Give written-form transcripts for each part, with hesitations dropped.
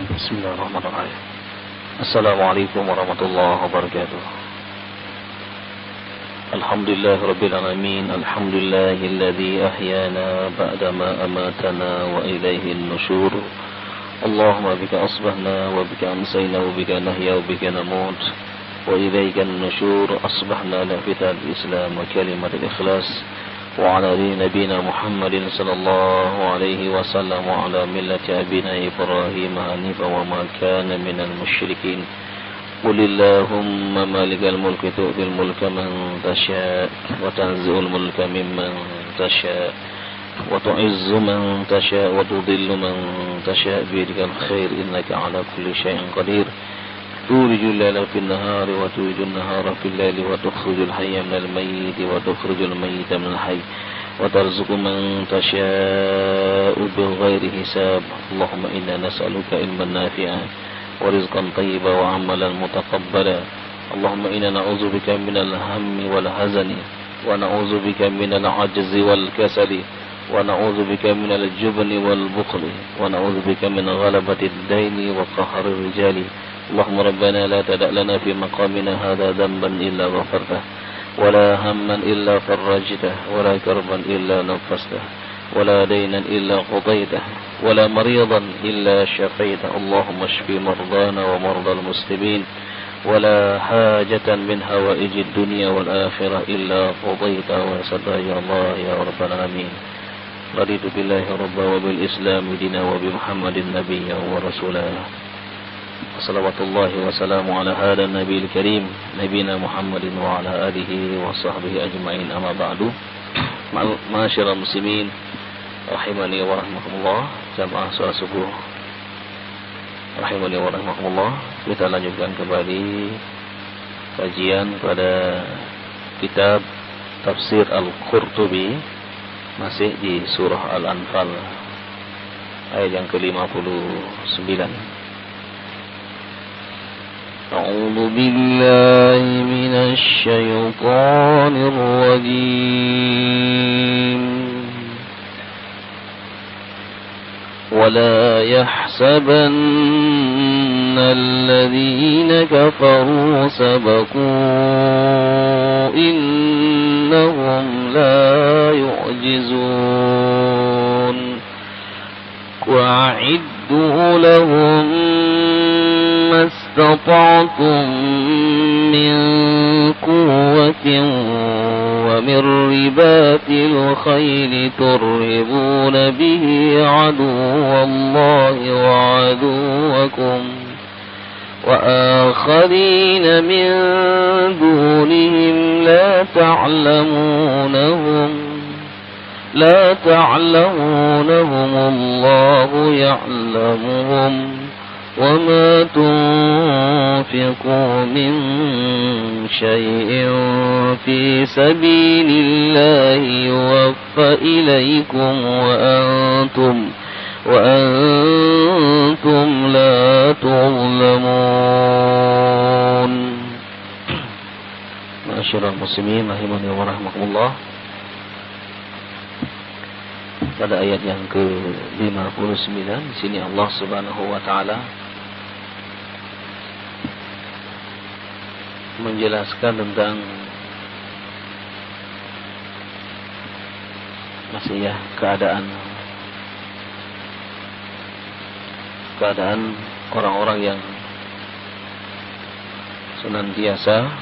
Bismillahirrahmanirrahim. Assalamualaikum warahmatullahi wabarakatuh. Alhamdulillahirabbil alamin. Alhamdulillahilladzi ahyana ba'dama amatana wa ilaihin nusyur. Allahumma bika asbahna wa bika amsayna wa bika nahya wa bika namut wa ilaikan nusyur. Asbahna ala kitab Islam wa kalimat al-ikhlas wa ala nabiyina Muhammadin sallallahu alaihi wasallam wa ala millati abina Ibrahim hanifan wa ma kana minal musyrikin. Qulillahumma malikal mulki tu'til mulka man tasha' wa tanzi'ul mulka mimman tasha' wa tu'izzu man tasha' wa tudhillu man tasha' biyadikal khair innaka ala kulli syai'in qadir. Tulijul laila fil nahari wa tulijul nahara fil laili wa tukhrijul hayya minal mayyiti wa tukhrijul mayyita minal hayy wa tarzuqu man tasha'u bighairi hisab. Allahumma inna nas'aluka ilman nafi'an wa rizqan tayyiban wa 'amalan mutaqabbala. Allahumma inna na'udzubika minal hammi wal hazani wa na'udzubika minal 'ajzi wal kasali wa na'udzubika minal jubni wal bukhli wa na'udzubika min ghalabati ad-daini wa qahri rijali. اللهم ربنا لا تدع لنا في مقامنا هذا ذنبا إلا غفرته ولا هما إلا فرجته ولا كربا إلا نفسته ولا دينا إلا قضيته ولا مريضا إلا شفيته. اللهم اشف مرضانا ومرضى المسلمين ولا حاجة من هوائج الدنيا والآخرة إلا قضيتها ويسرها يا الله يا رب العالمين. رضيت بالله ربا وبالإسلام دينا وبمحمد نبيا ورسولا. Salawatullahi wa salamu ala hada nabiil karim nabina Muhammadin wa ala alihi wa sahbihi ajma'in, amma ba'du. Ma'asyiral muslimin rahimani wa rahimakumullah, jamaah salat subuh rahimani wa rahimakumullah. Kita lanjutkan kembali kajian pada kitab Tafsir Al-Qurtubi, masih di surah Al-Anfal ayat yang ke-59. أعوذ بالله من الشيطان الرجيم. ولا يحسبن الذين كفروا سبقوا إنهم لا يعجزون. وأعدوا لهم ما استطعتم من قوة ومن رباط الخيل ترهبون به عدو الله وعدوكم وآخرين من دونهم لا تعلمونهم الله يعلمهم. وما تنفقوا من شيء في سبيل الله يوفى إليكم وأنتم لا تظلمون. Ma'asyiral muslimin rahimani wa rahimakumullah. Pada ayat yang ke-59 di sini Allah Subhanahu wa taala menjelaskan tentang keadaan orang-orang yang senantiasa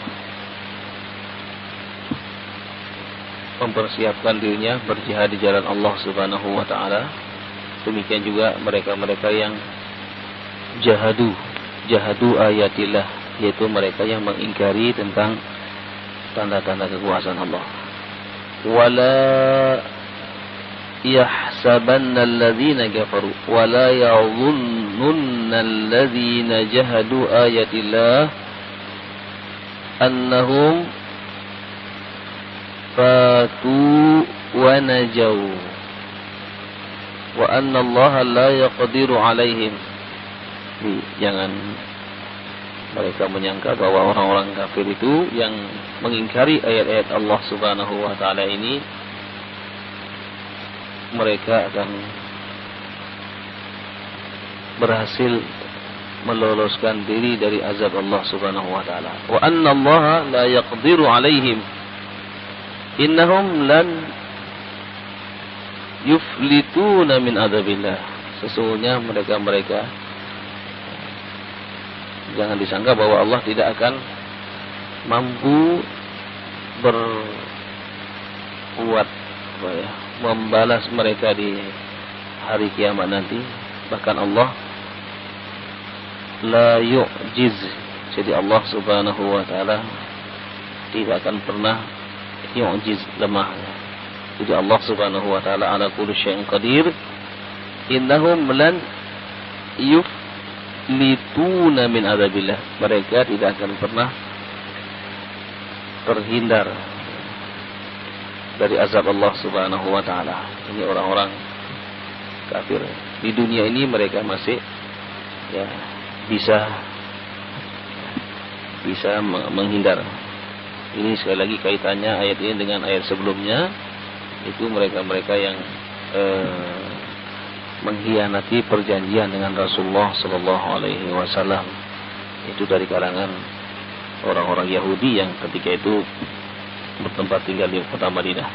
mempersiapkan dirinya berjihad di jalan Allah Subhanahu wa taala. Demikian juga mereka-mereka yang jahadu ayatillah, yaitu mereka yang mengingkari tentang tanda-tanda kekuasaan Allah. Wala yahsabanna alladhina kafaru wala yadhunnunna alladhina jahadu ayatillah annahum fatu wa najaw wa anna Allah la yaqdiru alaihim. Jangan mereka menyangka bahwa orang-orang kafir itu yang mengingkari ayat-ayat Allah Subhanahu wa taala ini, mereka akan berhasil meloloskan diri dari azab Allah Subhanahu wa taala. Wa anna Allah la yaqdiru alaihim. Innahum lan yuflituna min adzabillah. Sesungguhnya mereka-mereka, jangan disangka bahwa Allah tidak akan mampu berbuat membalas mereka di hari kiamat nanti. Bahkan Allah la yu'jiz. Jadi Allah Subhanahu wa taala tidak akan pernah yu'jiz, lemah. Jadi Allah Subhanahu wa taala ala kulli syai'in qadir. Innahum lan yuflituna min adzabillah. Mereka tidak akan pernah terhindar dari azab Allah Subhanahu wa taala. Ini orang-orang kafir. Di dunia ini mereka masih bisa menghindar. Ini sekali lagi kaitannya ayat ini dengan ayat sebelumnya, itu mereka-mereka yang mengkhianati perjanjian dengan Rasulullah sallallahu alaihi wasallam. Itu dari kalangan orang-orang Yahudi yang ketika itu bertempat tinggal di kota Madinah.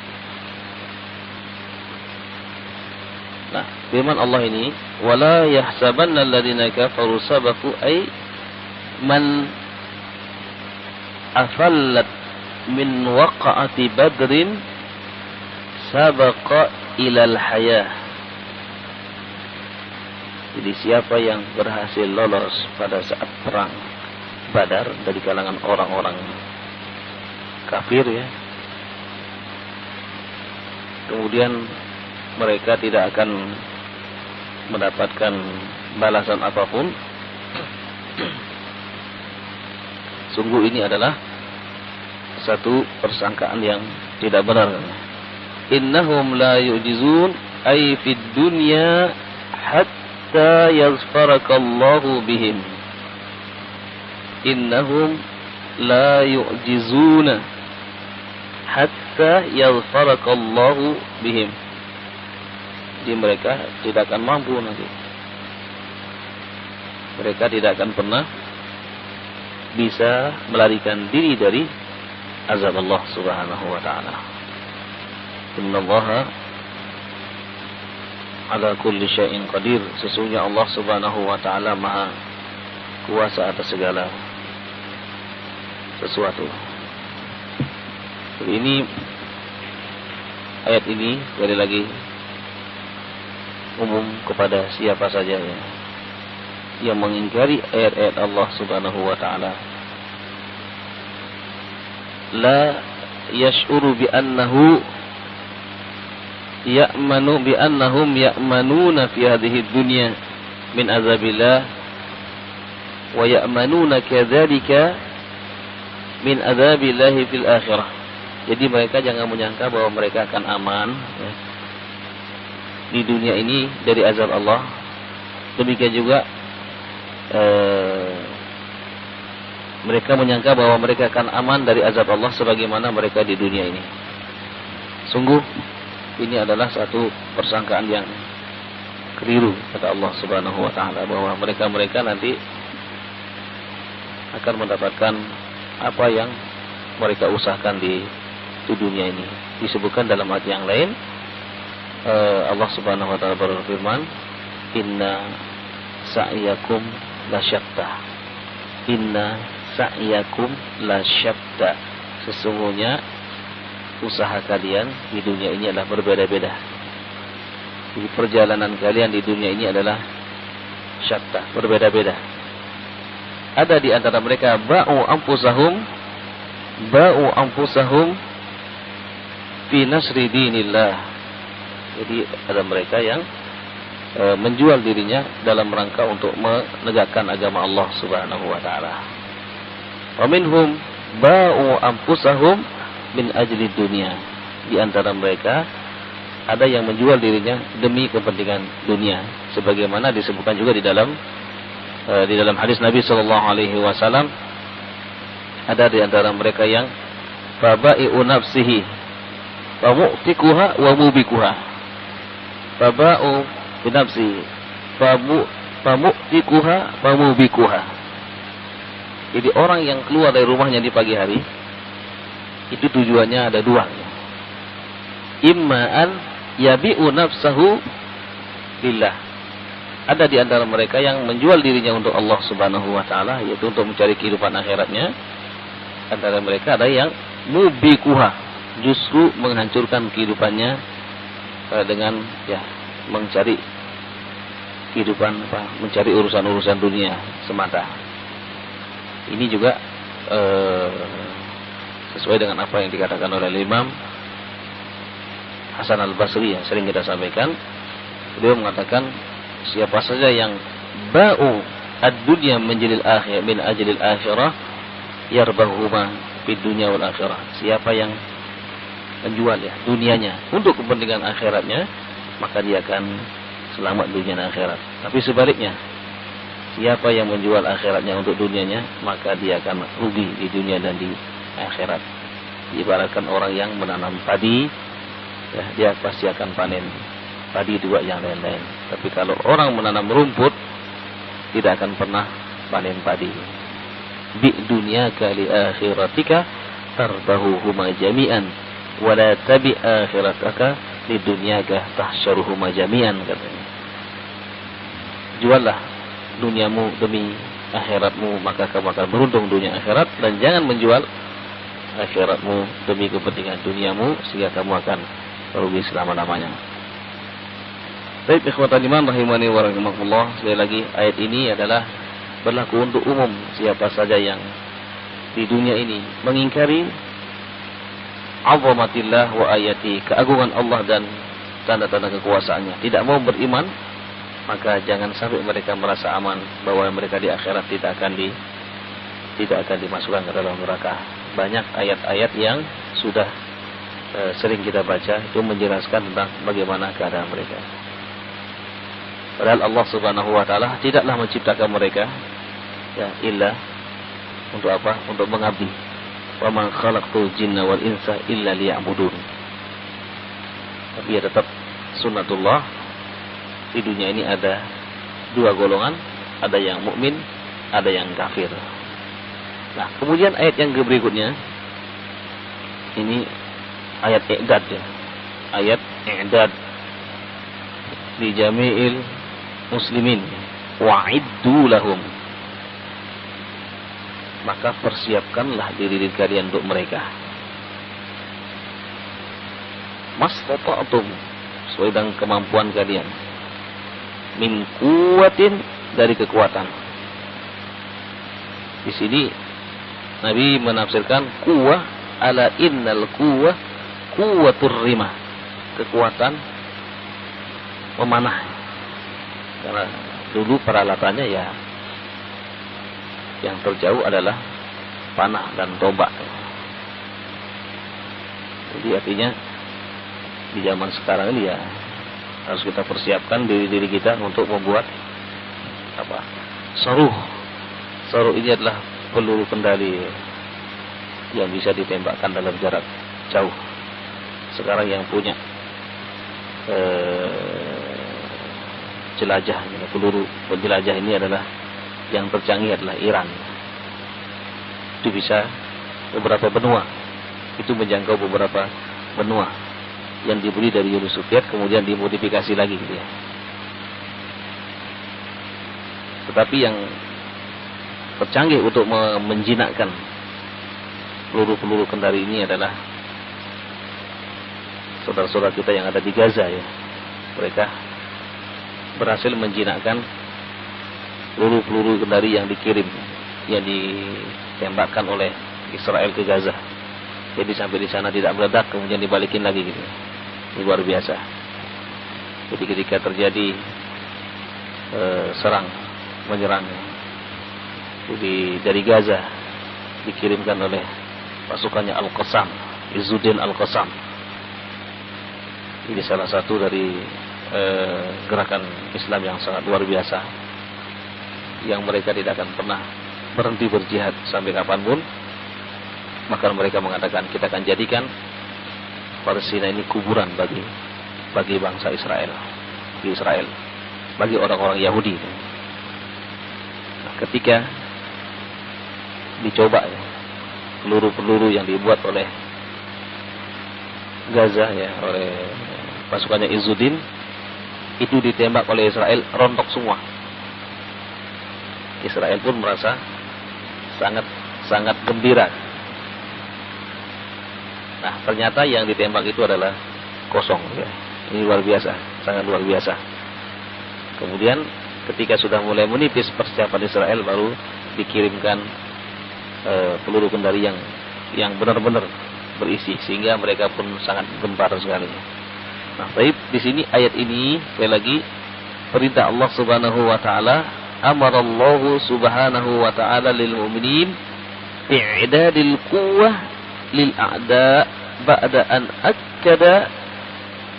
Nah, firman Allah ini, wala yahsabanna alladziina kafaru sabaqu, ay man afallat min waqa'ati badrin sabaqa ilal hayah. Jadi siapa yang berhasil lolos pada saat perang Badar dari kalangan orang-orang kafir kemudian mereka tidak akan mendapatkan balasan apapun, sungguh ini adalah satu persangkaan yang tidak benar. Innahum la yu'jizun ay fid dunya hatta yazfarakallahu bihim. Innahum la yu'jizuna hatta yazfarakallahu bihim. Jadi mereka tidak akan mampu nanti. Mereka tidak akan pernah bisa melarikan diri dari azab Allah Subhanahu wa taala. Innallaha ala kulli syai'in qadir. Sesungguhnya Allah Subhanahu wa taala Maha kuasa atas segala sesuatu. Jadi ini ayat ini sekali lagi umum kepada siapa saja yang mengingkari ayat-ayat Allah Subhanahu wa taala. La yash'uru bi annahu ya'manu bi annahum ya'manuna fi hadhihi dunya min azabillah wa ya'manuna kadzalika min adzabillahi fil akhirah. Jadi mereka jangan menyangka bahwa mereka akan aman di dunia ini dari azab Allah. Demikian juga mereka menyangka bahwa mereka akan aman dari azab Allah sebagaimana mereka di dunia ini. Sungguh ini adalah satu persangkaan yang keliru kata Allah Subhanahu wa taala, bahwa mereka nanti akan mendapatkan apa yang mereka usahakan di dunia ini. Disebutkan dalam ayat yang lain, Allah Subhanahu wa taala berfirman, inna sa'yakum lasyatta. Inna sa'yakum lasyatta. Sesungguhnya usaha kalian di dunia ini adalah berbeda-beda. Jadi perjalanan kalian di dunia ini adalah syatta, berbeda-beda. Ada di antara mereka ba'u anfusahum fi nasri dinillah. Jadi ada mereka yang menjual dirinya dalam rangka untuk menegakkan agama Allah Subhanahu wa taala. Wa minhum ba'u anfusahum min ajli dunia. Di antara mereka ada yang menjual dirinya demi kepentingan dunia, sebagaimana disebutkan juga di dalam hadis Nabi sallallahu alaihi wasallam. Ada di antara mereka yang fabai'u nafsihi wa mu'tikuha wa mubikuha. Faba'u binafsi famu'tikuha famubikuha. Jadi orang yang keluar dari rumahnya di pagi hari itu tujuannya ada dua. Imma an yabi'u nafsahu lillah. Ada di antara mereka yang menjual dirinya untuk Allah Subhanahu wa taala, yaitu untuk mencari kehidupan akhiratnya. Antara mereka ada yang mubikuha, justru menghancurkan kehidupannya dengan mencari kehidupan mencari urusan-urusan dunia semata. Ini juga sesuai dengan apa yang dikatakan oleh Imam Hasan Al-Basri yang sering kita sampaikan. Beliau mengatakan, siapa saja yang ba'u ad-dunya menjadil akhir min ajlil akhirah yarbahuma fid dunya wal akhirah. Siapa yang menjual dunianya untuk kepentingan akhiratnya, maka dia akan selamat dunia dan akhirat. Tapi sebaliknya, siapa yang menjual akhiratnya untuk dunianya, maka dia akan rugi di dunia dan di akhirat. Ibaratkan orang yang menanam padi, dia pasti akan panen padi juga yang lain-lain. Tapi kalau orang menanam rumput, tidak akan pernah panen padi. Bi dunyaka li akhiratika tarbahuhuma jami'an wala tabi akhirataka li dunyaka tahsyaruhuma jami'an, katanya. Juallah duniamu demi akhiratmu, maka kamu akan beruntung dunia akhirat, dan jangan menjual akhiratmu demi kepentingan duniamu, sehingga kamu akan merugi selama-lamanya. Baik, ikhwatan iman rahimani wa rahimakumullah. Sekali lagi, ayat ini adalah berlaku untuk umum. Siapa saja yang di dunia ini mengingkari azamatillah wa ayati, keagungan Allah dan tanda-tanda kekuasaannya, tidak mau beriman, maka jangan sampai mereka merasa aman bahwa mereka di akhirat tidak akan dimasukkan ke dalam neraka. Banyak ayat-ayat yang sudah sering kita baca itu menjelaskan tentang bagaimana keadaan mereka. Padahal Allah Subhanahu wa taala tidaklah menciptakan mereka illa untuk apa? Untuk mengabdi. Wa man khalaqtul jinna wal insa illa liya'budun. Tapi tetap sunnatullah, di dunia ini ada dua golongan, ada yang mukmin, ada yang kafir. Nah, kemudian ayat yang berikutnya ini ayat i'dad Ayat i'dad li jami'il muslimin wa'iddu lahum. Maka persiapkanlah diri kalian untuk mereka. Mastata'tum, sesuai dengan kemampuan kalian. Min kuwatin, dari kekuatan. Di sini Nabi menafsirkan kuwah ala innal kuwah kuwatur rimah, kekuatan memanah. Karena dulu peralatannya yang terjauh adalah panah dan tombak. Jadi artinya di zaman sekarang ini harus kita persiapkan diri kita untuk membuat saruh. Saruh ini adalah peluru kendali yang bisa ditembakkan dalam jarak jauh. Sekarang yang punya jelajah, peluru penjelajah ini adalah yang tercanggih adalah Iran. Itu bisa beberapa benua, itu menjangkau beberapa benua yang dibeli dari Uni Soviet, kemudian dimodifikasi lagi gitu ya. Tetapi yang tercanggih untuk menjinakkan peluru-peluru kendali ini adalah saudara-saudara kita yang ada di Gaza ya. Mereka berhasil menjinakkan peluru-peluru kendali yang dikirim, yang ditembakkan oleh Israel ke Gaza. Jadi sampai di sana tidak meledak, kemudian dibalikin lagi gitu. Ini luar biasa. Jadi ketika terjadi menyerang dari Gaza, dikirimkan oleh pasukannya Al-Qassam, Izzuddin Al-Qassam. Ini salah satu dari gerakan Islam yang sangat luar biasa, yang mereka tidak akan pernah berhenti berjihad sampai kapanpun. Maka mereka mengatakan, kita akan jadikan Palestina ini kuburan bagi bangsa Israel, bagi orang-orang Yahudi. ketika dicoba ya, peluru-peluru yang dibuat oleh Gaza ya, oleh pasukannya Izzuddin itu ditembak oleh Israel, rontok semua. Israel pun merasa sangat gembira. Nah, ternyata yang ditembak itu adalah kosong ya. Ini luar biasa, sangat luar biasa. Kemudian ketika sudah mulai menipis persiapan Israel, baru dikirimkan peluru kendali yang benar-benar berisi, sehingga mereka pun sangat gempar sekali. Nah, baik, di sini ayat ini sekali lagi perintah Allah Subhanahu wa taala, amarallahu subhanahu wa ta'ala lil mu'minin i'dadil quwwah lil a'da ba'da an akkada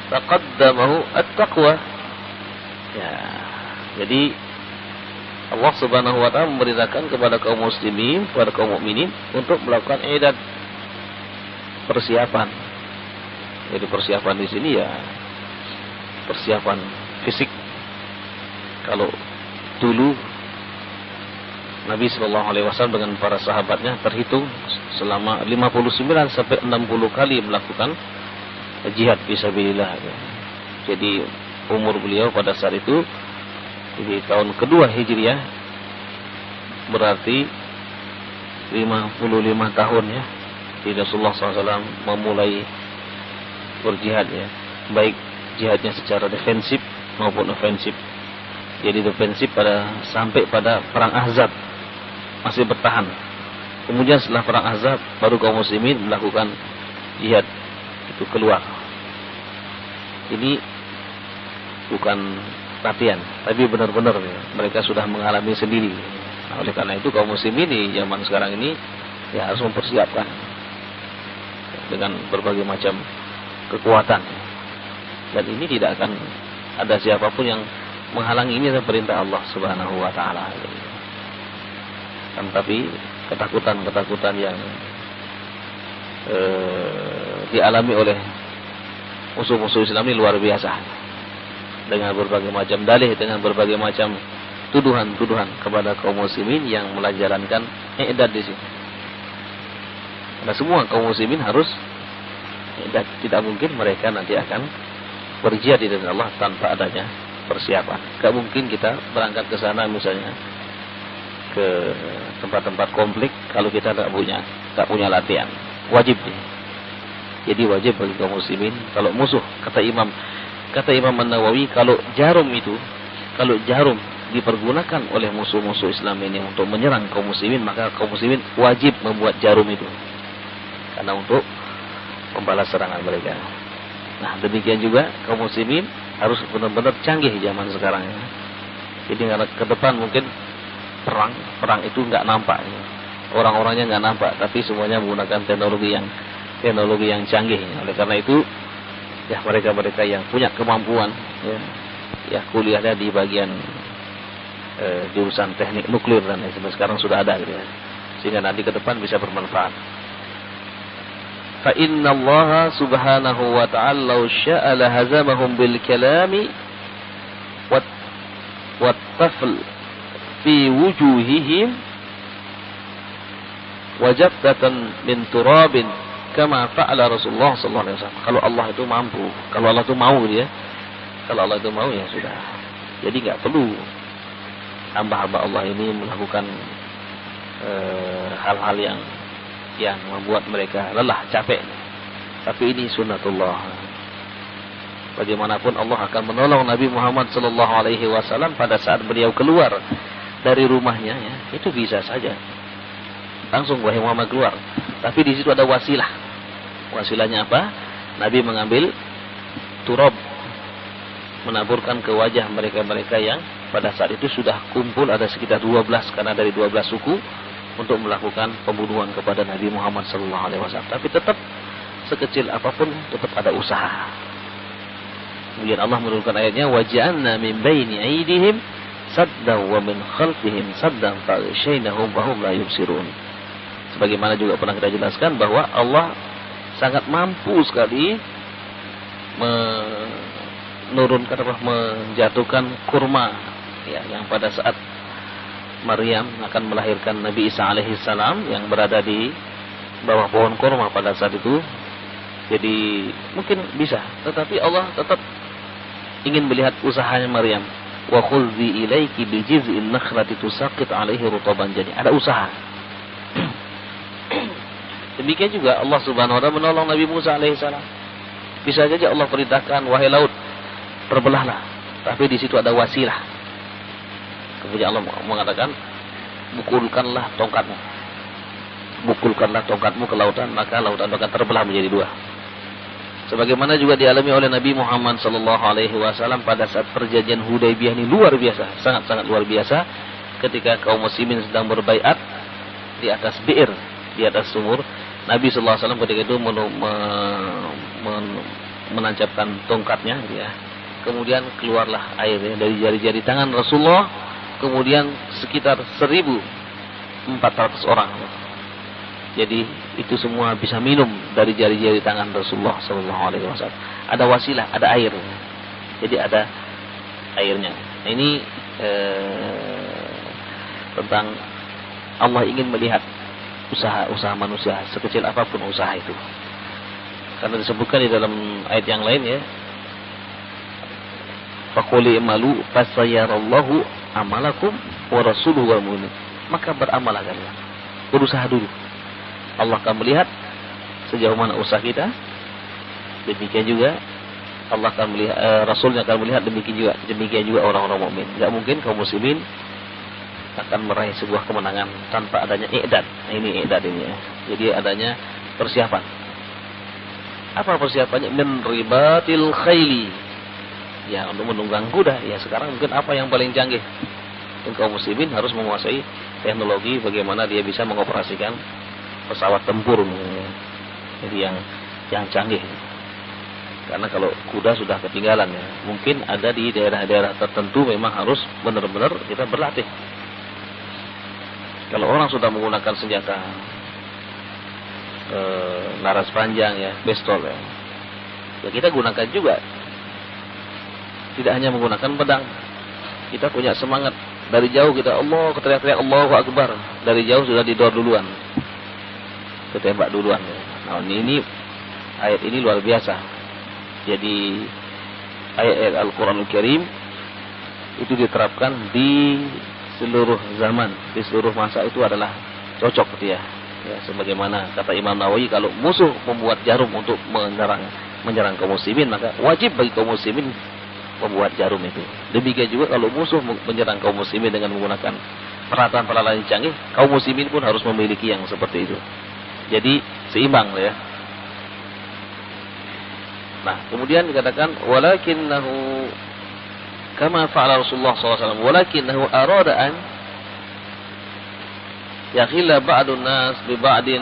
taqaddamahu at-taqwa. Ya, jadi Allah Subhanahu wa ta'ala memerintahkan kepada kaum muslimin, kepada kaum mukminin untuk melakukan i'dad, persiapan. Jadi persiapan di sini ya persiapan fisik. Kalau dulu Nabi Shallallahu Alaihi Wasallam dengan para sahabatnya terhitung selama 59 sampai 60 kali melakukan jihad fisabilillah. Jadi umur beliau pada saat itu di tahun kedua Hijriah berarti 55 tahun ya. Jadi Rasulullah SAW memulai berjihad ya, baik jihadnya secara defensif maupun ofensif. Jadi defensif sampai pada perang Ahzab masih bertahan. Kemudian setelah perang Ahzab baru kaum muslimin melakukan jihad itu keluar. Ini bukan latihan, tapi benar-benar ya, mereka sudah mengalami sendiri. Nah, oleh karena itu kaum muslimin di zaman sekarang ini ya harus mempersiapkan dengan berbagai macam kekuatan. Dan ini tidak akan ada siapapun yang menghalangi, ini adalah perintah Allah Subhanahu wa taala. Tapi ketakutan yang dialami oleh musuh-musuh Islam ini luar biasa. Dengan berbagai macam dalih, dengan berbagai macam tuduhan-tuduhan kepada kaum muslimin yang menjalankan i'dad di sini. Karena semua kaum muslimin harus i'dad, tidak mungkin mereka nanti akan berjihad di jalan Allah tanpa adanya persiapan. Gak mungkin kita berangkat ke sana misalnya ke tempat-tempat konflik kalau kita tak punya latihan. Wajib nih. Jadi wajib bagi kaum muslimin, kalau musuh, kata Imam An-Nawawi, kalau jarum dipergunakan oleh musuh-musuh Islam ini untuk menyerang kaum muslimin, maka kaum muslimin wajib membuat jarum itu karena untuk membalas serangan mereka. Nah, demikian juga kaum muslimin harus benar-benar canggih zaman sekarang ya. Jadi karena ke depan mungkin perang itu nggak nampak ya. Orang-orangnya nggak nampak, tapi semuanya menggunakan teknologi yang canggih ya. Oleh karena itu ya mereka yang punya kemampuan ya kuliahnya di bagian jurusan teknik nuklir dan sekarang sudah ada gitu ya. Sehingga nanti ke depan bisa bermanfaat. Fa inna Allah subhanahu wa ta'ala law sya'a lahazamahum bil kalami wat tafl fi wujuhihim wajabatan min turabin kama fa'ala Rasulullah sallallahu alaihi wasallam. Kalau Allah itu mampu, kalau Allah itu mau dia, kalau Allah itu mau ya sudah. Jadi enggak perlu hamba-hamba Allah ini melakukan hal-hal yang membuat mereka lelah, capek. Tapi ini sunnatullah. Bagaimanapun Allah akan menolong Nabi Muhammad sallallahu alaihi wasallam pada saat beliau keluar dari rumahnya ya. Itu bisa saja. Langsung wahai Muhammad keluar. Tapi di situ ada wasilah. Wasilahnya apa? Nabi mengambil turab, menaburkan ke wajah mereka-mereka yang pada saat itu sudah kumpul ada sekitar 12, karena dari 12 suku, untuk melakukan pembunuhan kepada Nabi Muhammad SAW. Tapi tetap sekecil apapun tetap ada usaha. Kemudian Allah menurunkan ayatnya, waja'alna min baini aydihim saddan wa min khalfihim saddan faghshaynahum wa hum la yubsirun. Sebagaimana juga pernah kita jelaskan bahwa Allah sangat mampu sekali menjatuhkan kurma ya, yang pada saat Maryam akan melahirkan Nabi Isa alaihissalam yang berada di bawah pohon kurma pada saat itu. Jadi mungkin bisa, tetapi Allah tetap ingin melihat usahanya Maryam. Wa khudzi ilaiki bi jiz'in nakhlati tusaqit 'alaihi rutaban jadi. Ada usaha. Demikian juga Allah Subhanahu wa taala menolong Nabi Musa alaihissalam. Bisa saja Allah perintahkan, wahai laut, terbelahlah. Tapi di situ ada wasilah. Kemudian Allah mengatakan, pukulkanlah tongkatmu. Pukulkanlah tongkatmu ke lautan, maka lautan akan terbelah menjadi dua. Sebagaimana juga dialami oleh Nabi Muhammad sallallahu alaihi wasallam pada saat perjanjian Hudaybiyah ini luar biasa, sangat-sangat luar biasa ketika kaum muslimin sedang berbaiat di atas bi'r, di atas sumur. Nabi sallallahu alaihi wasallam ketika itu menancapkan tongkatnya ya. Kemudian keluarlah air ya, dari jari-jari tangan Rasulullah, kemudian sekitar 1.400 orang. Jadi itu semua bisa minum dari jari-jari tangan Rasulullah sallallahu alaihi wasallam. Ada wasilah, ada air. Jadi ada airnya. Nah, ini tentang Allah ingin melihat usaha-usaha manusia sekecil apapun usaha itu. Karena disebutkan di dalam ayat yang lain ya. Faquli amalu fasayarallahu amalakum wa rasuluhu wal mu'minun. Maka beramallah kalian. Berusaha dulu. Allah akan melihat sejauh mana usaha kita. Demikian juga Allah akan melihat, Rasulnya akan melihat, demikian juga orang-orang mukmin. Tidak mungkin kaum muslimin akan meraih sebuah kemenangan tanpa adanya i'dad. Nah, ini i'dad ini ya. Jadi adanya persiapan. Apa persiapannya? Min ribatil khayli. Ya, untuk menunggang kuda. Ya, sekarang mungkin apa yang paling canggih? Dan kaum muslimin harus menguasai teknologi bagaimana dia bisa mengoperasikan pesawat tempur, jadi yang canggih. Karena kalau kuda sudah ketinggalan ya, mungkin ada di daerah-daerah tertentu memang harus benar-benar kita berlatih. Kalau orang sudah menggunakan senjata laras panjang ya, pistol ya, ya kita gunakan juga. Tidak hanya menggunakan pedang, kita punya semangat dari jauh kita Allah, teriak-teriak Allahu Akbar, dari jauh sudah didor duluan. Ketembak duluan. Nah, ini ayat ini luar biasa. Jadi ayat Al-Qur'anul Karim itu diterapkan di seluruh zaman, di seluruh masa itu adalah cocok gitu ya. Ya, sebagaimana kata Imam Nawawi, kalau musuh membuat jarum untuk menyerang kaum muslimin, maka wajib bagi kaum muslimin membuat jarum itu. Demikian juga kalau musuh menyerang kaum muslimin dengan menggunakan peralatan-peralatan canggih, kaum muslimin pun harus memiliki yang seperti itu. Jadi seimbang ya. Nah, kemudian dikatakan walakinnahu kama fa'ala Rasulullah SAW, walakinnahu arada an yakhilla ba'dun nas bi ba'din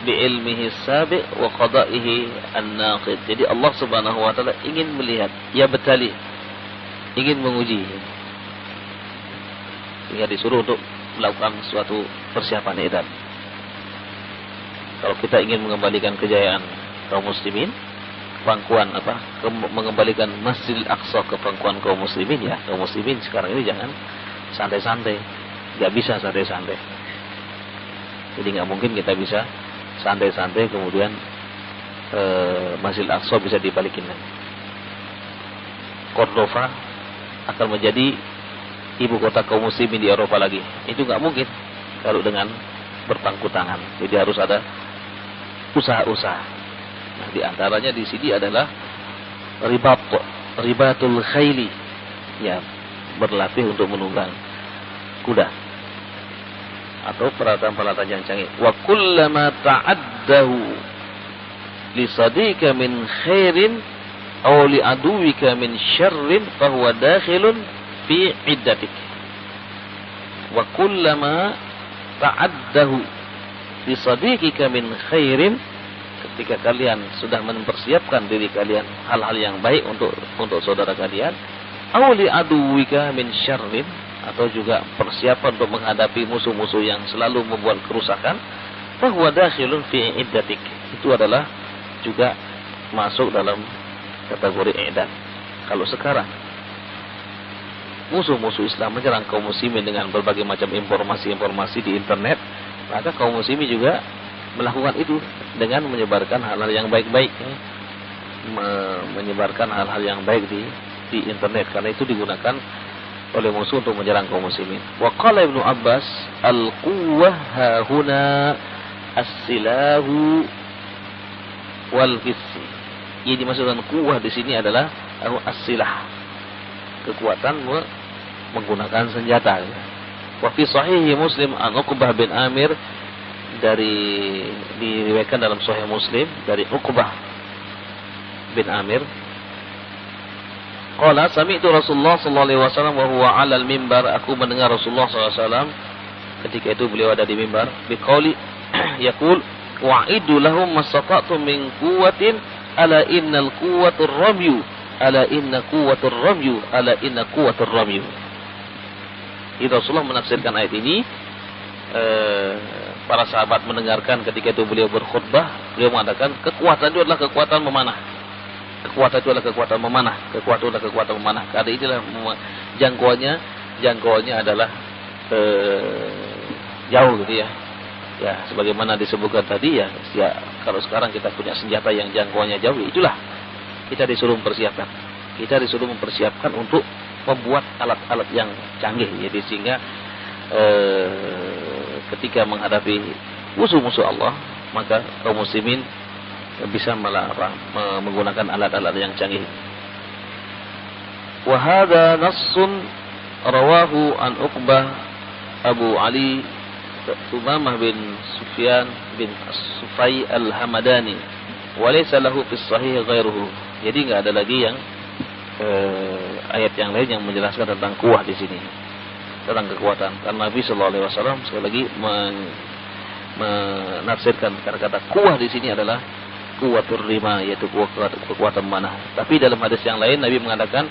bi ilmihi sabi' wa qada'ihi an-naqid. Jadi Allah Subhanahu wa taala ingin melihat, ya betali, ingin menguji. Sehingga disuruh untuk melakukan suatu persiapan idam. Kalau kita ingin mengembalikan kejayaan kaum muslimin, pangkuan mengembalikan Masjidil Aqsa ke pangkuan kaum muslimin ya, kaum muslimin sekarang ini jangan santai-santai, nggak bisa santai-santai. Jadi nggak mungkin kita bisa santai-santai kemudian Masjidil Aqsa bisa dibalikin lagi. Cordova akan menjadi ibu kota kaum muslimin di Eropa lagi. Itu nggak mungkin kalau dengan berpangku tangan. Jadi harus ada usaha-usaha. Nah, di antaranya di sini adalah ribatul khayli, ya, berlatih untuk menunggang kuda atau peralatan-peralatan yang canggih. Wa kullama ta'addahu li sadiqa min khairin aw li aduwika min syarrin fa huwa dakhilun fi iddatik. Wa kullama ta'addahu li sadiqika min khairin, ketika kalian sudah mempersiapkan diri kalian hal-hal yang baik untuk saudara kalian, aw li aduwika min syarrin, atau juga persiapan untuk menghadapi musuh-musuh yang selalu membuat kerusakan, fa huwa dakhilun fi iddatik. Itu adalah juga masuk dalam kategori iddah. Kalau sekarang musuh-musuh Islam menyerang kaum muslimin dengan berbagai macam informasi-informasi di internet, maka kaum muslimin juga melakukan itu dengan menyebarkan hal-hal yang baik-baik, menyebarkan hal-hal yang baik di internet, karena itu digunakan oleh musuh untuk menyerang kaum muslimin. Wa qala Ibnu Abbas al-quwwah hahuna as-silahu wal hissi. Yang dimaksudkan kuwah di sini adalah as-silah, kekuatan menggunakan senjata. Wa fi sahih Muslim an Uqbah bin Amir, diriwayatkan dalam Sahih Muslim dari Uqbah bin Amir, qala sami'tu Rasulullah sallallahu alaihi wasallam wa huwa 'alal mimbar, aku mendengar Rasulullah sallallahu alaihi wasallam ketika itu beliau ada di mimbar, biqauli yaqul wa'idu lahum mastata'tum min quwwatin ala innal quwwatur ramyu ala inna quwwatur ramyu ala inna quwwatur ramyu. Itu Rasulullah menafsirkan ayat ini. Para sahabat mendengarkan ketika itu beliau berkhutbah, beliau mengatakan kekuatan itu adalah kekuatan memanah. Kekuatan itu adalah kekuatan memanah. Kekuatan itu adalah kekuatan memanah. Karena itulah jangkauannya adalah jauh gitu ya. Ya, sebagaimana disebutkan tadi ya, kalau sekarang kita punya senjata yang jangkauannya jauh, itulah kita disuruh mempersiapkan. Kita disuruh mempersiapkan untuk membuat alat-alat yang canggih, jadi sehingga ketika menghadapi musuh-musuh Allah, maka kaum muslimin bisa menggunakan alat-alat yang canggih. Wa hadza nassun rawahu an Uqbah Abu Ali Sumamah bin Sufyan bin Sufai al-Hamadani, wa laysa lahu fi sahih ghairuhu. Jadi enggak ada lagi yang ayat yang lain yang menjelaskan tentang kuwah di sini, tentang kekuatan. Karena Nabi sallallahu alaihi wasallam sekali lagi menafsirkan kata-kata kuwah di sini adalah kuwatur rima, yaitu kekuatan mana. Tapi dalam hadis yang lain Nabi mengatakan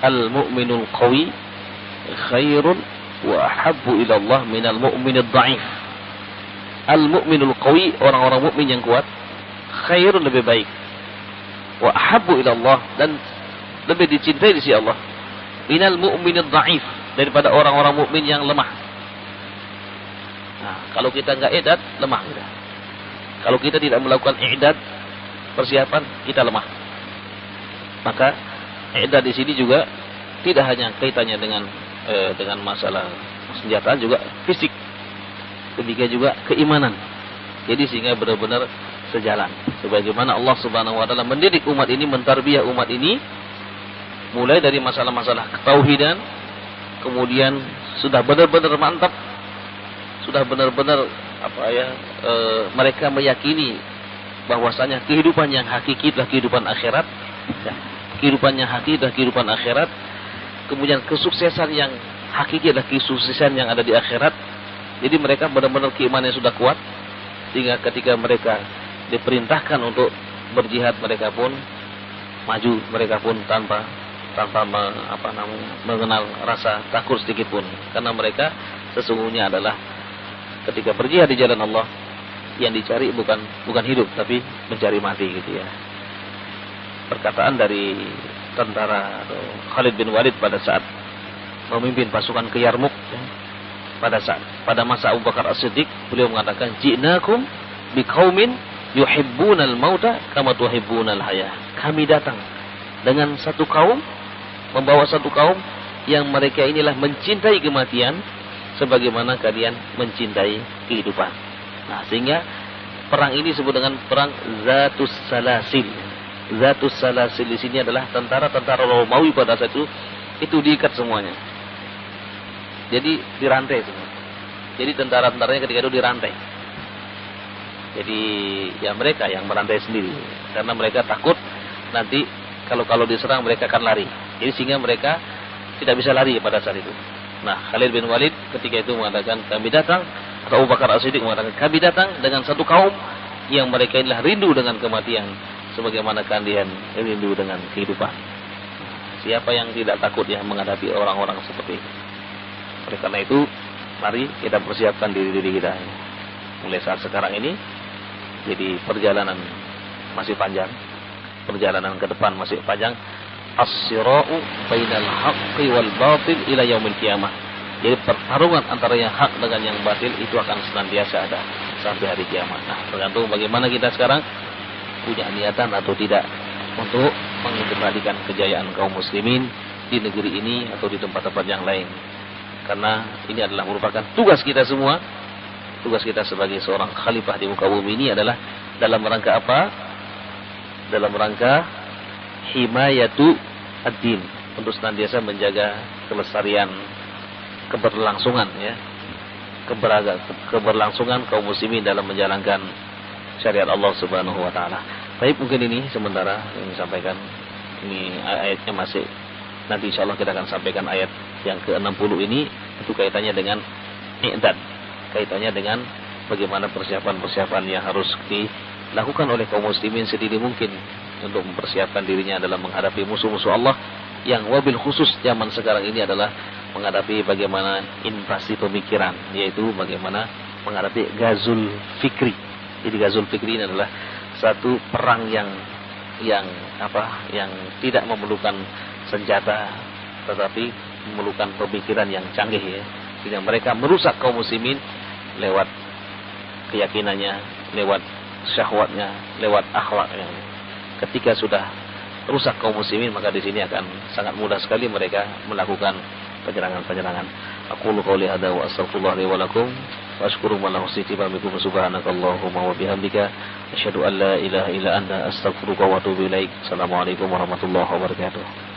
al-mu'minul qawi khairun wa ahabbu ila Allah minal mu'minid dha'if. Al-mu'minul qawi, orang-orang mukmin yang kuat, khairun, lebih baik, wa ahabbu ila Allah, dan lebih dicintai di sisi Allah, minal mu'minid dha'if, daripada orang-orang mukmin yang lemah. Nah, kalau kita enggak i'dad, lemah kita. Kalau kita tidak melakukan i'dad, persiapan, kita lemah. Maka i'dad di sini juga tidak hanya kaitannya dengan masalah senjataan, juga fisik, demikian juga keimanan. Jadi sehingga benar-benar sejalan. Sebagaimana Allah Subhanahu wa taala mendidik umat ini, mentarbiyah umat ini mulai dari masalah-masalah ketauhidan, kemudian sudah benar-benar mantap, sudah benar-benar mereka meyakini bahwasanya kehidupan yang hakiki adalah kehidupan akhirat. Ya, kehidupan yang hakiki adalah kehidupan akhirat. Kemudian kesuksesan yang hakiki adalah kesuksesan yang ada di akhirat. Jadi mereka benar-benar keimanan yang sudah kuat, sehingga ketika mereka diperintahkan untuk berjihad, mereka pun maju, mereka pun tanpa mengenal rasa takut sedikit pun, karena mereka sesungguhnya adalah ketika berjihad di jalan Allah, yang dicari bukan hidup, tapi mencari mati gitu ya. Perkataan dari tentara Khalid bin Walid pada saat memimpin pasukan ke Yarmuk, ya, pada masa Abu Bakar As-Siddiq, beliau mengatakan ji'nakum biqaumin yuhibbunal mauta kama tuhibbunal hayah. Kami datang dengan satu kaum, membawa satu kaum yang mereka inilah mencintai kematian sebagaimana kalian mencintai kehidupan. Nah, sehingga perang ini disebut dengan perang Zatus Salasil. Zatus Salasil di sini adalah tentara-tentara Romawi pada saat itu diikat semuanya. Jadi dirantai semua. Jadi tentara-tentaranya ketika itu dirantai. Jadi ya mereka yang merantai sendiri, karena mereka takut nanti kalau diserang mereka akan lari. Jadi sehingga mereka tidak bisa lari pada saat itu. Nah, Khalid bin Walid ketika itu mengatakan kami datang, atau Abu Bakar As-Siddiq mengatakan kami datang dengan satu kaum yang mereka inilah rindu dengan kematian sebagaimana kalian rindu dengan kehidupan. Siapa yang tidak takut ya menghadapi orang-orang seperti itu? Oleh karena itu, mari kita persiapkan diri kita mulai saat sekarang ini. Jadi perjalanan masih panjang, perjalanan ke depan masih panjang. as-sira'u bainal haqqi wal batil ila yaumil qiyamah. Jadi pertarungan antara yang hak dengan yang batil itu akan senantiasa ada sampai hari kiamat. Nah, tergantung bagaimana kita sekarang punya niatan atau tidak untuk mengendalikan kejayaan kaum muslimin di negeri ini atau di tempat-tempat yang lain. Karena ini adalah merupakan tugas kita semua. Tugas kita sebagai seorang khalifah di muka bumi ini adalah dalam rangka apa? Dalam rangka himayatu ad-din, untuk senantiasa menjaga kelestarian, keberlangsungan ya, keberlangsungan kaum muslimin dalam menjalankan syariat Allah Subhanahu wa taala. Baik, mungkin ini sementara yang disampaikan. Ini ayatnya masih, nanti insyaallah kita akan sampaikan ayat yang ke-60 ini, itu kaitannya dengan i'dad, kaitannya dengan bagaimana persiapan-persiapan yang harus dilakukan oleh kaum muslimin sedini mungkin untuk mempersiapkan dirinya dalam menghadapi musuh-musuh Allah yang wabil khusus zaman sekarang ini adalah menghadapi bagaimana invasi pemikiran, yaitu bagaimana menghadapi gazul fikri. Jadi gazul fikri ini adalah satu perang yang tidak memerlukan senjata, tetapi memerlukan pemikiran yang canggih ya. Jadi mereka merusak kaum muslimin lewat keyakinannya, lewat syahwatnya, lewat akhlaknya. Ketika sudah rusak kaum muslimin, maka di sini akan sangat mudah sekali mereka melakukan penyerangan-penyerangan. Aqulu qouli hadza wa astaghfirullah li wa lakum wa ashkuru wa la husni bikum subhanakallahumma wa bihamdika asyhadu an la ilaha illa anta astaghfiruka wa atubu ilaik. Assalamualaikum warahmatullahi wabarakatuh.